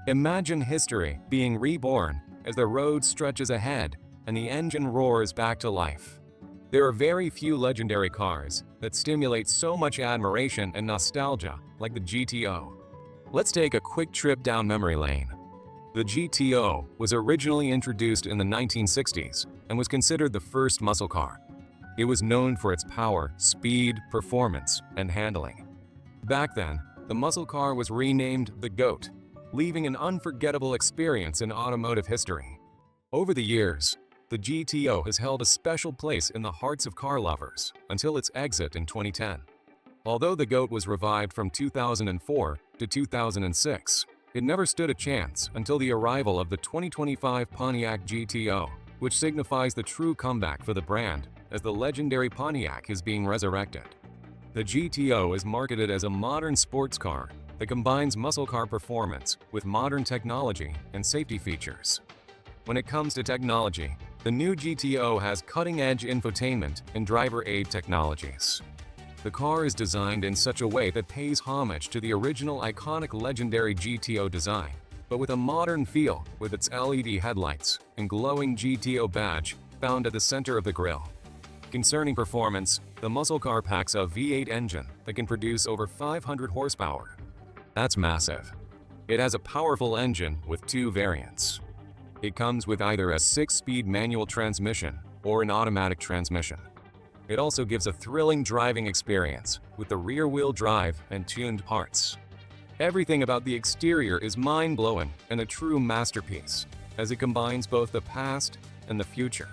Imagine history being reborn as the road stretches ahead and the engine roars back to life. There are very few legendary cars that stimulate so much admiration and nostalgia like the GTO. Let's take a quick trip down memory lane. The GTO was originally introduced in the 1960s and was considered the first muscle car. It was known for its power, speed, performance, and handling. Back then, the muscle car was renamed the GOAT, leaving an unforgettable experience in automotive history. Over the years, the GTO has held a special place in the hearts of car lovers until its exit in 2010. Although the GOAT was revived from 2004 to 2006, it never stood a chance until the arrival of the 2025 Pontiac GTO, which signifies the true comeback for the brand as the legendary Pontiac is being resurrected. The GTO is marketed as a modern sports car that combines muscle car performance with modern technology and safety features. When it comes to technology, the new GTO has cutting-edge infotainment and driver aid technologies. The car is designed in such a way that pays homage to the original iconic legendary GTO design, but with a modern feel with its LED headlights and glowing GTO badge found at the center of the grille. Concerning performance, the muscle car packs a V8 engine that can produce over 500 horsepower. That's massive. It has a powerful engine with two variants. It comes with either a 6-speed manual transmission or an automatic transmission. It also gives a thrilling driving experience with the rear-wheel drive and tuned parts. Everything about the exterior is mind-blowing and a true masterpiece, as it combines both the past and the future.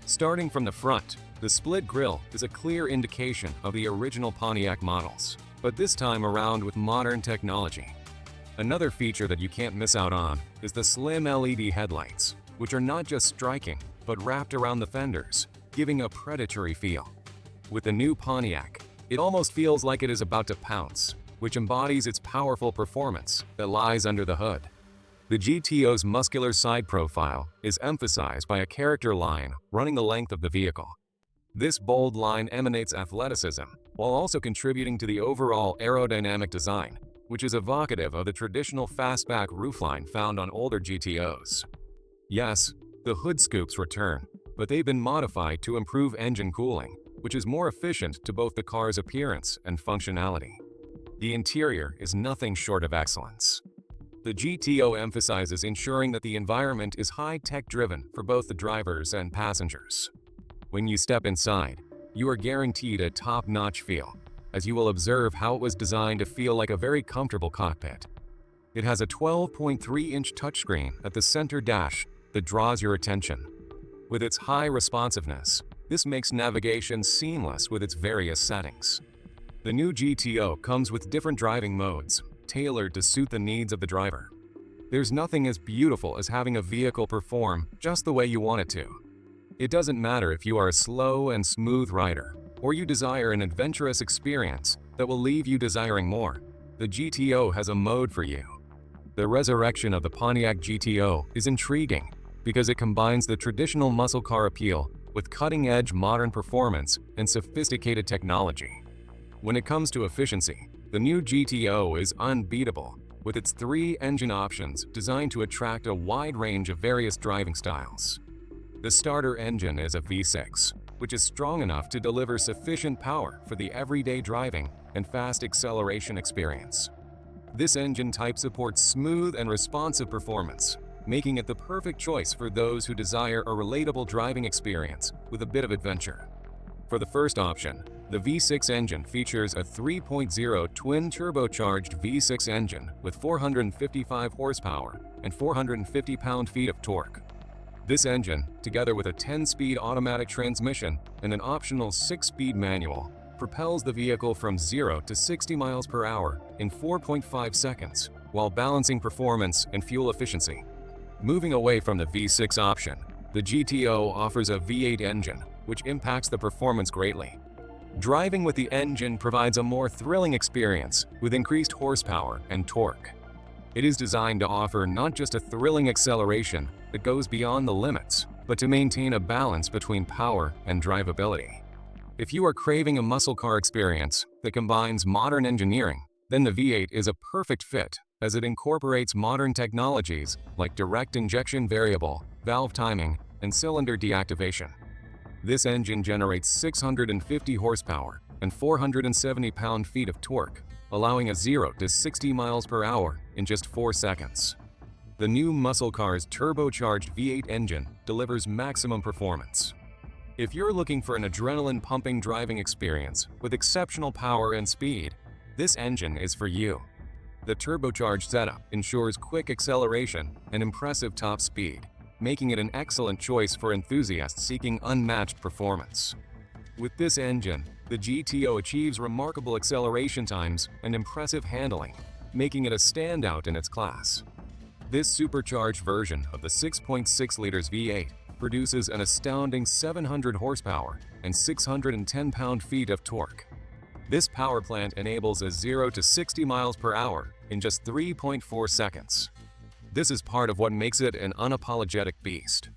Starting from the front, the split grille is a clear indication of the original Pontiac models, but this time around with modern technology. Another feature that you can't miss out on is the slim LED headlights, which are not just striking, but wrapped around the fenders, giving a predatory feel. With the new Pontiac, it almost feels like it is about to pounce, which embodies its powerful performance that lies under the hood. The GTO's muscular side profile is emphasized by a character line running the length of the vehicle. This bold line emanates athleticism, while also contributing to the overall aerodynamic design, which is evocative of the traditional fastback roofline found on older GTOs. Yes, the hood scoops return, but they've been modified to improve engine cooling, which is more efficient to both the car's appearance and functionality. The interior is nothing short of excellence. The GTO emphasizes ensuring that the environment is high-tech driven for both the drivers and passengers. When you step inside, you are guaranteed a top-notch feel, as you will observe how it was designed to feel like a very comfortable cockpit. It has a 12.3-inch touchscreen at the center dash that draws your attention. With its high responsiveness, this makes navigation seamless with its various settings. The new GTO comes with different driving modes, tailored to suit the needs of the driver. There's nothing as beautiful as having a vehicle perform just the way you want it to. It doesn't matter if you are a slow and smooth rider, or you desire an adventurous experience that will leave you desiring more. The GTO has a mode for you. The resurrection of the Pontiac GTO is intriguing because it combines the traditional muscle car appeal with cutting-edge modern performance and sophisticated technology. When it comes to efficiency, the new GTO is unbeatable, with its 3 engine options designed to attract a wide range of various driving styles. The starter engine is a V6, which is strong enough to deliver sufficient power for the everyday driving and fast acceleration experience. This engine type supports smooth and responsive performance, making it the perfect choice for those who desire a relatable driving experience with a bit of adventure. For the first option, the V6 engine features a 3.0 twin-turbocharged V6 engine with 455 horsepower and 450 pound-feet of torque. This engine, together with a 10-speed automatic transmission and an optional 6-speed manual, propels the vehicle from 0 to 60 miles per hour in 4.5 seconds, while balancing performance and fuel efficiency. Moving away from the V6 option, the GTO offers a V8 engine, which impacts the performance greatly. Driving with the engine provides a more thrilling experience with increased horsepower and torque. It is designed to offer not just a thrilling acceleration that goes beyond the limits, but to maintain a balance between power and drivability. If you are craving a muscle car experience that combines modern engineering, then the V8 is a perfect fit as it incorporates modern technologies like direct injection variable, valve timing, and cylinder deactivation. This engine generates 650 horsepower and 470 pound-feet of torque, allowing a 0 to 60 miles per hour in just 4 seconds. The new muscle car's turbocharged V8 engine delivers maximum performance. If you're looking for an adrenaline-pumping driving experience with exceptional power and speed, this engine is for you. The turbocharged setup ensures quick acceleration and impressive top speed, making it an excellent choice for enthusiasts seeking unmatched performance. With this engine, the GTO achieves remarkable acceleration times and impressive handling, making it a standout in its class. This supercharged version of the 6.6 liters V8 produces an astounding 700 horsepower and 610 pound-feet of torque. This power plant enables a 0 to 60 miles per hour in just 3.4 seconds. This is part of what makes it an unapologetic beast.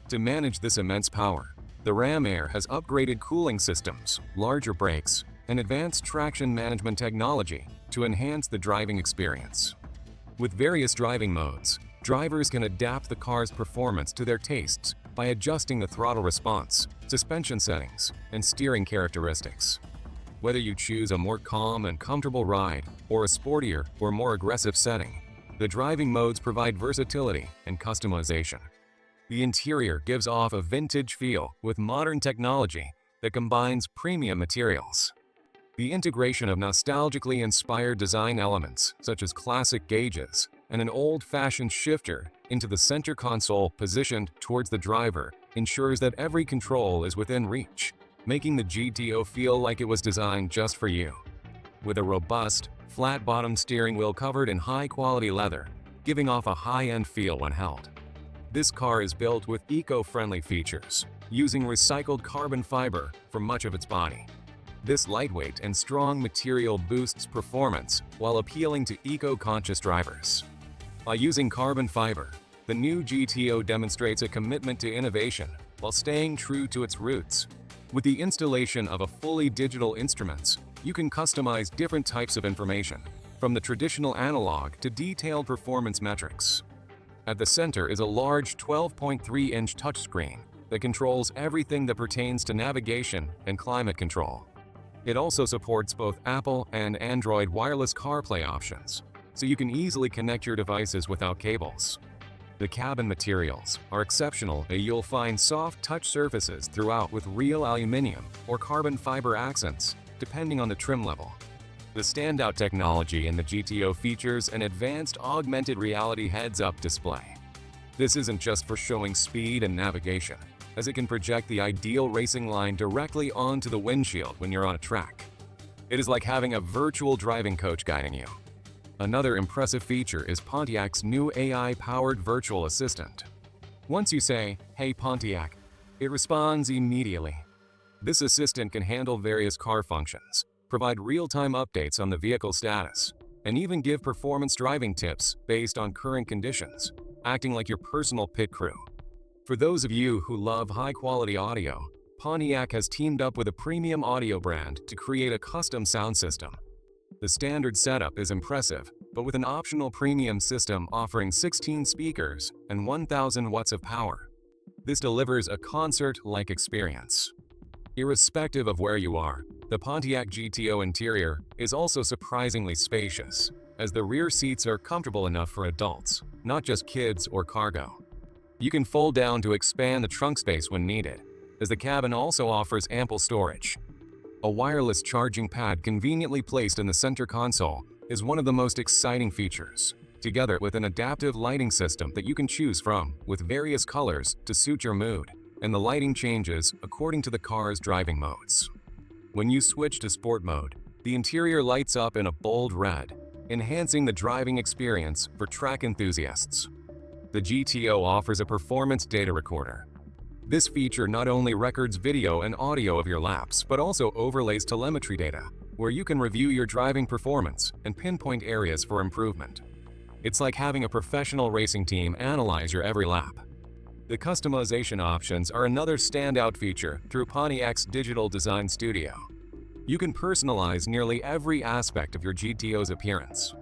To manage this immense power, the Ram Air has upgraded cooling systems, larger brakes, and advanced traction management technology to enhance the driving experience. With various driving modes, drivers can adapt the car's performance to their tastes by adjusting the throttle response, suspension settings, and steering characteristics. Whether you choose a more calm and comfortable ride or a sportier or more aggressive setting, the driving modes provide versatility and customization. The interior gives off a vintage feel with modern technology that combines premium materials. The integration of nostalgically inspired design elements such as classic gauges and an old-fashioned shifter into the center console positioned towards the driver ensures that every control is within reach, making the GTO feel like it was designed just for you. With a robust, flat-bottomed steering wheel covered in high-quality leather, giving off a high-end feel when held. This car is built with eco-friendly features, using recycled carbon fiber for much of its body. This lightweight and strong material boosts performance while appealing to eco-conscious drivers. By using carbon fiber, the new GTO demonstrates a commitment to innovation while staying true to its roots. With the installation of a fully digital instruments, you can customize different types of information, from the traditional analog to detailed performance metrics. At the center is a large 12.3-inch touchscreen that controls everything that pertains to navigation and climate control. It also supports both Apple and Android wireless CarPlay options, so you can easily connect your devices without cables. The cabin materials are exceptional, and you'll find soft touch surfaces throughout with real aluminum or carbon fiber accents, depending on the trim level. The standout technology in the GTO features an advanced augmented reality heads-up display. This isn't just for showing speed and navigation, as it can project the ideal racing line directly onto the windshield when you're on a track. It is like having a virtual driving coach guiding you. Another impressive feature is Pontiac's new AI-powered virtual assistant. Once you say, "Hey Pontiac," it responds immediately. This assistant can handle various car functions, provide real-time updates on the vehicle status, and even give performance driving tips based on current conditions, acting like your personal pit crew. For those of you who love high-quality audio, Pontiac has teamed up with a premium audio brand to create a custom sound system. The standard setup is impressive, but with an optional premium system offering 16 speakers and 1,000 watts of power. This delivers a concert-like experience. Irrespective of where you are, the Pontiac GTO interior is also surprisingly spacious, as the rear seats are comfortable enough for adults, not just kids or cargo. You can fold down to expand the trunk space when needed, as the cabin also offers ample storage. A wireless charging pad conveniently placed in the center console is one of the most exciting features, together with an adaptive lighting system that you can choose from with various colors to suit your mood, and the lighting changes according to the car's driving modes. When you switch to sport mode, the interior lights up in a bold red, enhancing the driving experience for track enthusiasts. The GTO offers a performance data recorder. This feature not only records video and audio of your laps, but also overlays telemetry data, where you can review your driving performance and pinpoint areas for improvement. It's like having a professional racing team analyze your every lap. The customization options are another standout feature through Pontiac's Digital Design Studio. You can personalize nearly every aspect of your GTO's appearance.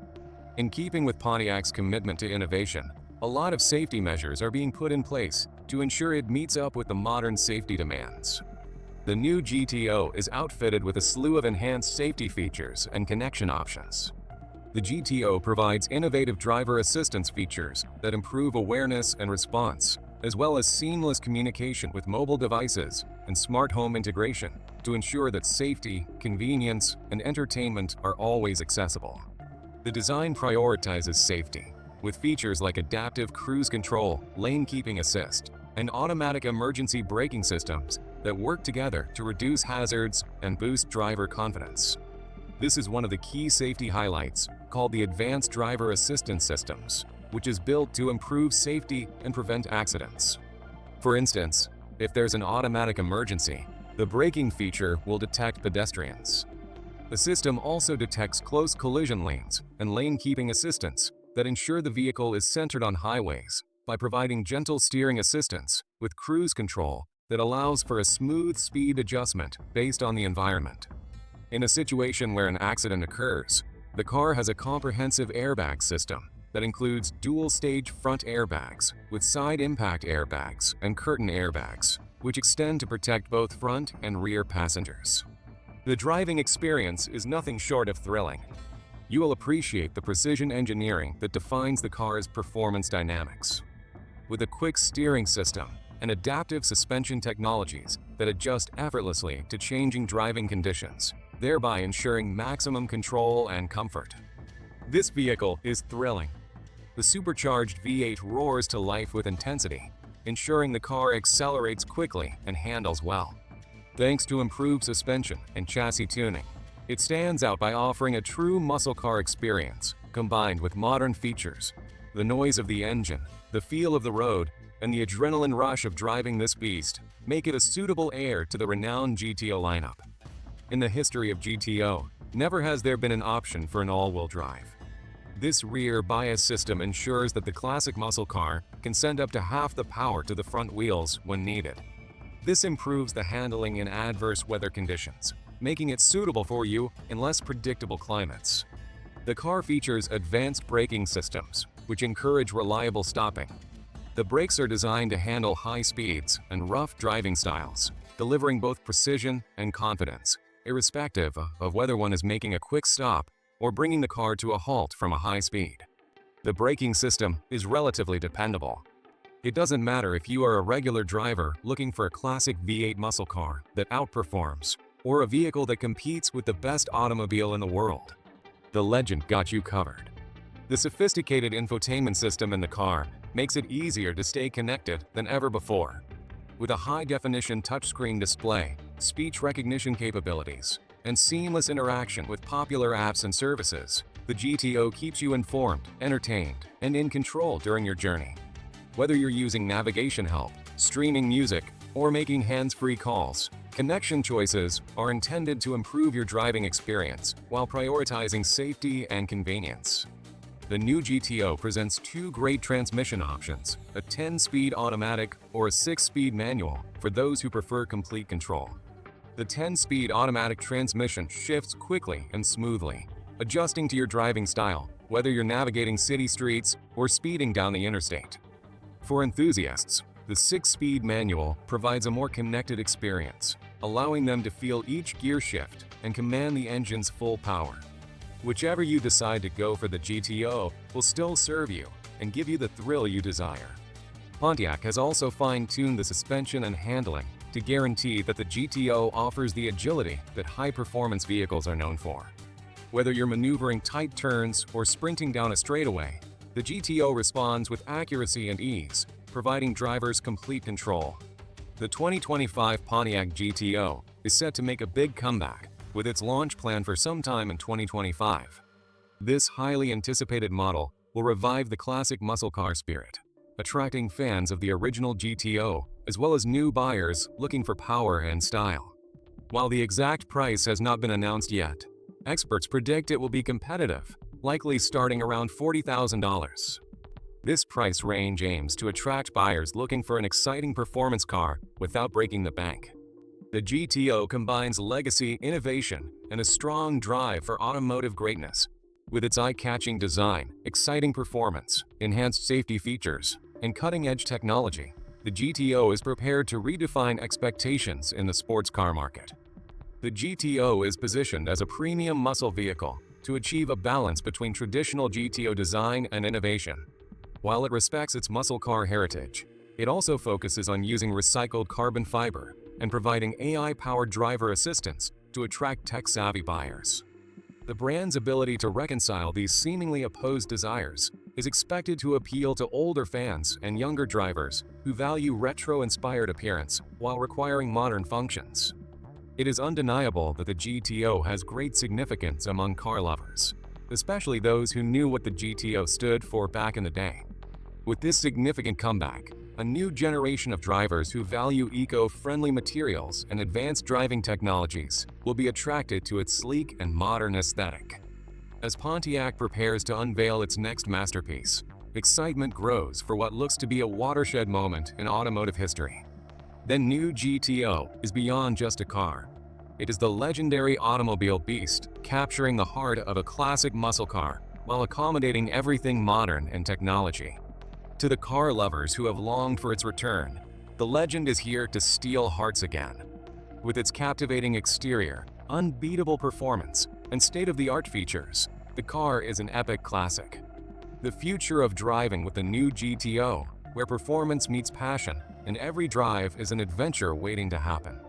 In keeping with Pontiac's commitment to innovation, a lot of safety measures are being put in place to ensure it meets up with the modern safety demands. The new GTO is outfitted with a slew of enhanced safety features and connection options. The GTO provides innovative driver assistance features that improve awareness and response, as well as seamless communication with mobile devices and smart home integration to ensure that safety, convenience, and entertainment are always accessible. The design prioritizes safety, with features like adaptive cruise control, lane keeping assist, and automatic emergency braking systems that work together to reduce hazards and boost driver confidence. This is one of the key safety highlights, called the Advanced Driver Assistance Systems, which is built to improve safety and prevent accidents. For instance, if there's an automatic emergency, the braking feature will detect pedestrians. The system also detects close collision lanes and lane-keeping assistance that ensure the vehicle is centered on highways by providing gentle steering assistance with cruise control that allows for a smooth speed adjustment based on the environment. In a situation where an accident occurs, the car has a comprehensive airbag system that includes dual-stage front airbags with side impact airbags and curtain airbags, which extend to protect both front and rear passengers. The driving experience is nothing short of thrilling. You will appreciate the precision engineering that defines the car's performance dynamics. With a quick steering system and adaptive suspension technologies that adjust effortlessly to changing driving conditions, thereby ensuring maximum control and comfort. This vehicle is thrilling. The supercharged V8 roars to life with intensity, ensuring the car accelerates quickly and handles well. Thanks to improved suspension and chassis tuning, it stands out by offering a true muscle car experience combined with modern features. The noise of the engine, the feel of the road, and the adrenaline rush of driving this beast make it a suitable heir to the renowned GTO lineup. In the history of GTO, never has there been an option for an all-wheel drive. This rear bias system ensures that the classic muscle car can send up to half the power to the front wheels when needed. This improves the handling in adverse weather conditions, making it suitable for you in less predictable climates. The car features advanced braking systems, which encourage reliable stopping. The brakes are designed to handle high speeds and rough driving styles, delivering both precision and confidence, irrespective of whether one is making a quick stop or bringing the car to a halt from a high speed. The braking system is relatively dependable. It doesn't matter if you are a regular driver looking for a classic V8 muscle car that outperforms, or a vehicle that competes with the best automobile in the world. The Legend got you covered. The sophisticated infotainment system in the car makes it easier to stay connected than ever before. With a high-definition touchscreen display, speech recognition capabilities, and seamless interaction with popular apps and services, the GTO keeps you informed, entertained, and in control during your journey. Whether you're using navigation help, streaming music, or making hands-free calls, connection choices are intended to improve your driving experience while prioritizing safety and convenience. The new GTO presents two great transmission options, a 10-speed automatic or a 6-speed manual for those who prefer complete control. The 10-speed automatic transmission shifts quickly and smoothly, adjusting to your driving style, whether you're navigating city streets or speeding down the interstate. For enthusiasts, the 6-speed manual provides a more connected experience, allowing them to feel each gear shift and command the engine's full power. Whichever you decide to go for, the GTO will still serve you and give you the thrill you desire. Pontiac has also fine-tuned the suspension and handling to guarantee that the GTO offers the agility that high-performance vehicles are known for. Whether you're maneuvering tight turns or sprinting down a straightaway, the GTO responds with accuracy and ease, providing drivers complete control. The 2025 Pontiac GTO is set to make a big comeback, with its launch planned for sometime in 2025. This highly anticipated model will revive the classic muscle car spirit, attracting fans of the original GTO as well as new buyers looking for power and style. While the exact price has not been announced yet, experts predict it will be competitive, likely starting around $40,000. This price range aims to attract buyers looking for an exciting performance car without breaking the bank. The GTO combines legacy, innovation, and a strong drive for automotive greatness. With its eye-catching design, exciting performance, enhanced safety features, and cutting-edge technology, the GTO is prepared to redefine expectations in the sports car market. The GTO is positioned as a premium muscle vehicle to achieve a balance between traditional GTO design and innovation. While it respects its muscle car heritage, it also focuses on using recycled carbon fiber and providing AI-powered driver assistance to attract tech-savvy buyers. The brand's ability to reconcile these seemingly opposed desires is expected to appeal to older fans and younger drivers who value retro-inspired appearance while requiring modern functions. It is undeniable that the GTO has great significance among car lovers, especially those who knew what the GTO stood for back in the day. With this significant comeback, a new generation of drivers who value eco-friendly materials and advanced driving technologies will be attracted to its sleek and modern aesthetic. As Pontiac prepares to unveil its next masterpiece, excitement grows for what looks to be a watershed moment in automotive history. The new GTO is beyond just a car. It is the legendary automobile beast, capturing the heart of a classic muscle car while accommodating everything modern and technology. To the car lovers who have longed for its return, the legend is here to steal hearts again. With its captivating exterior, unbeatable performance, and state-of-the-art features, the car is an epic classic. The future of driving with the new GTO, where performance meets passion, and every drive is an adventure waiting to happen.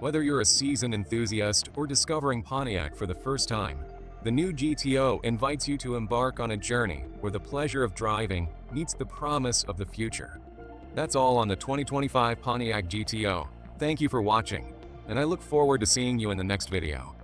Whether you're a seasoned enthusiast or discovering Pontiac for the first time, the new GTO invites you to embark on a journey where the pleasure of driving meets the promise of the future. That's all on the 2025 Pontiac GTO. Thank you for watching, and I look forward to seeing you in the next video.